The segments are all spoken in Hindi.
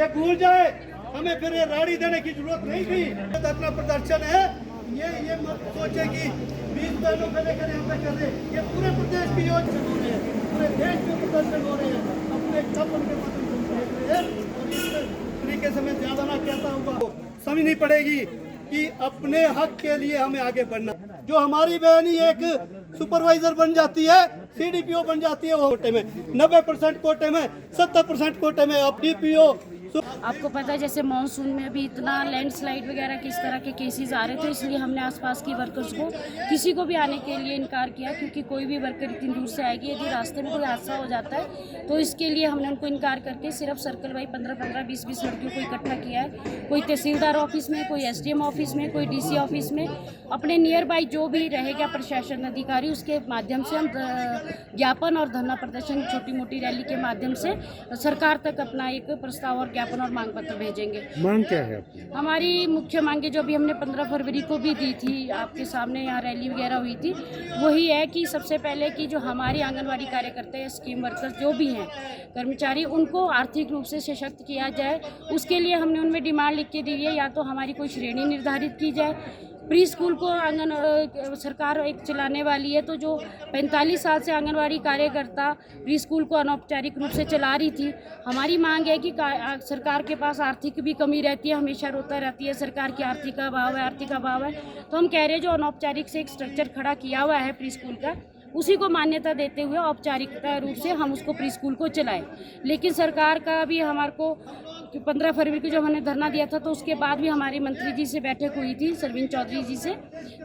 ये भूल जाए, हमें फिर ये राड़ी देने की जरूरत नहीं थी। अपना प्रदर्शन है, ये मत सोचे कि 20 बहनों को लेकर यहाँ पे कर रहे, ये पूरे प्रदेश की योजना हो रहे हैं, पूरे देश में प्रदर्शन हो रहे हैं, अपने कब उनके मतलब देख रहे हैं। और इस तरीके से मैं ज्यादा ना कहता हूँ, समझनी पड़ेगी कि अपने हक के लिए हमें आगे बढ़ना। जो हमारी बहन ही एक सुपरवाइजर बन जाती है, CDPO बन जाती है, वो कोटे में 90% कोटे में, 70% कोटे में अब DPO। आपको पता है जैसे मानसून में अभी इतना लैंडस्लाइड वगैरह किस तरह के केसेस आ रहे थे, इसलिए हमने आसपास की वर्कर्स को किसी को भी आने के लिए इनकार किया, क्योंकि कोई भी वर्कर इतनी दूर से आएगी, यदि रास्ते में कोई हादसा हो जाता है तो इसके लिए हमने उनको इनकार करके सिर्फ सर्कल वाइज 15-15, 20-20 लड़कियों को इकट्ठा किया है। कोई तहसीलदार ऑफिस में, कोई SDM ऑफिस में, कोई DC ऑफिस में, अपने नियर बाई जो भी रहेगा प्रशासन अधिकारी, उसके माध्यम से हम ज्ञापन और धरना प्रदर्शन, छोटी मोटी रैली के माध्यम से सरकार तक अपना एक प्रस्ताव और ज्ञापन और मांग पत्र भेजेंगे। मांग क्या है आपकी? हमारी मुख्य मांगे जो अभी हमने 15 फरवरी को भी दी थी, आपके सामने यहाँ रैली वगैरह हुई थी, वही है कि सबसे पहले कि जो हमारी आंगनवाड़ी कार्यकर्ता है, स्कीम वर्कर्स जो भी हैं कर्मचारी, उनको आर्थिक रूप से सशक्त किया जाए। उसके लिए हमने उनमें डिमांड लिख के दी है, या तो हमारी कोई श्रेणी निर्धारित की जाए। प्री स्कूल को सरकार एक चलाने वाली है, तो जो 45 साल से आंगनवाड़ी कार्यकर्ता प्री स्कूल को अनौपचारिक रूप से चला रही थी, हमारी मांग है कि सरकार के पास आर्थिक भी कमी रहती है, हमेशा रोता रहती है सरकार की आर्थिक अभाव है। तो हम कह रहे हैं जो अनौपचारिक से एक स्ट्रक्चर खड़ा किया हुआ है प्री स्कूल का, उसी को मान्यता देते हुए औपचारिकता रूप से हम उसको प्री स्कूल को चलाएं। लेकिन सरकार का भी हमारे को 15 फरवरी को जब हमने धरना दिया था, तो उसके बाद भी हमारी मंत्री जी से बैठक हुई थी, सरवीन चौधरी जी से,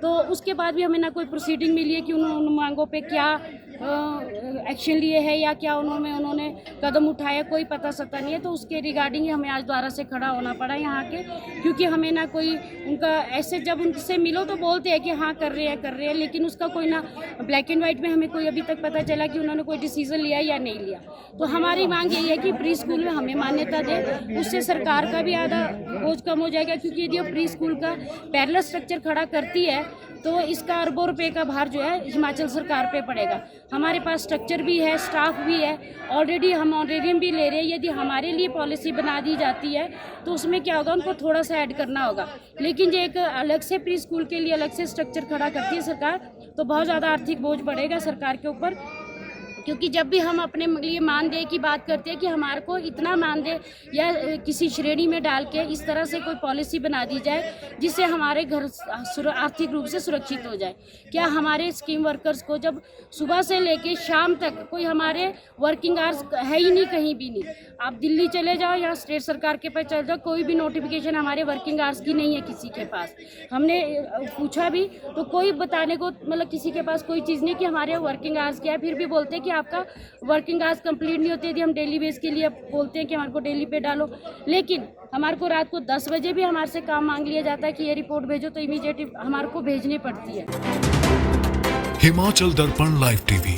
तो उसके बाद भी हमें ना कोई प्रोसीडिंग मिली है कि उन मांगों पे क्या एक्शन लिए है या क्या उन्होंने कदम उठाया, कोई पता सता नहीं है। तो उसके रिगार्डिंग ही हमें आज दोबारा से खड़ा होना पड़ा यहाँ के, क्योंकि हमें ना कोई उनका ऐसे, जब उनसे मिलो तो बोलते हैं कि हाँ कर रहे हैं, लेकिन उसका कोई ना ब्लैक एंड वाइट में हमें कोई अभी तक पता चला कि उन्होंने कोई डिसीजन लिया या नहीं लिया। तो हमारी मांग यही है कि प्री स्कूल में हमें मान्यता दे, उससे सरकार का भी आधा बोझ कम हो जाएगा, क्योंकि यदि वो प्री स्कूल का पैरेलल स्ट्रक्चर खड़ा करती है तो इसका अरबों रुपए का भार जो है हिमाचल सरकार पे पड़ेगा। हमारे पास स्ट्रक्चर भी है, स्टाफ भी है, ऑलरेडी हम ऑनरेरियम भी ले रहे हैं। यदि हमारे लिए पॉलिसी बना दी जाती है तो उसमें क्या होगा, उनको थोड़ा सा ऐड करना होगा। लेकिन जो एक अलग से प्री स्कूल के लिए अलग से स्ट्रक्चर खड़ा करती है सरकार, तो बहुत ज़्यादा आर्थिक बोझ पड़ेगा सरकार के ऊपर। क्योंकि जब भी हम अपने लिए मानदेय की बात करते हैं कि हमारे को इतना मानदेय या किसी श्रेणी में डाल के इस तरह से कोई पॉलिसी बना दी जाए जिससे हमारे घर आर्थिक रूप से सुरक्षित हो जाए। क्या हमारे स्कीम वर्कर्स को जब सुबह से लेके शाम तक कोई हमारे वर्किंग आवर्स है ही नहीं, कहीं भी नहीं। आप दिल्ली चले जाओ या स्टेट सरकार के पास चले जाओ, कोई भी नोटिफिकेशन हमारे वर्किंग आवर्स की नहीं है किसी के पास। हमने पूछा भी तो कोई बताने को मतलब किसी के पास कोई चीज़ नहीं कि हमारे वर्किंग आवर्स क्या है। फिर भी बोलते हैं कि आपका वर्किंग आवर्स कंप्लीट नहीं होते, यदि हम डेली बेस के लिए बोलते हैं कि हमारे को डेली पे डालो, लेकिन हमारे को रात को 10 बजे भी हमारे से काम मांग लिया जाता है कि ये रिपोर्ट भेजो, तो इमीडिएट हमारे को भेजनी पड़ती है। हिमाचल दर्पण लाइव टीवी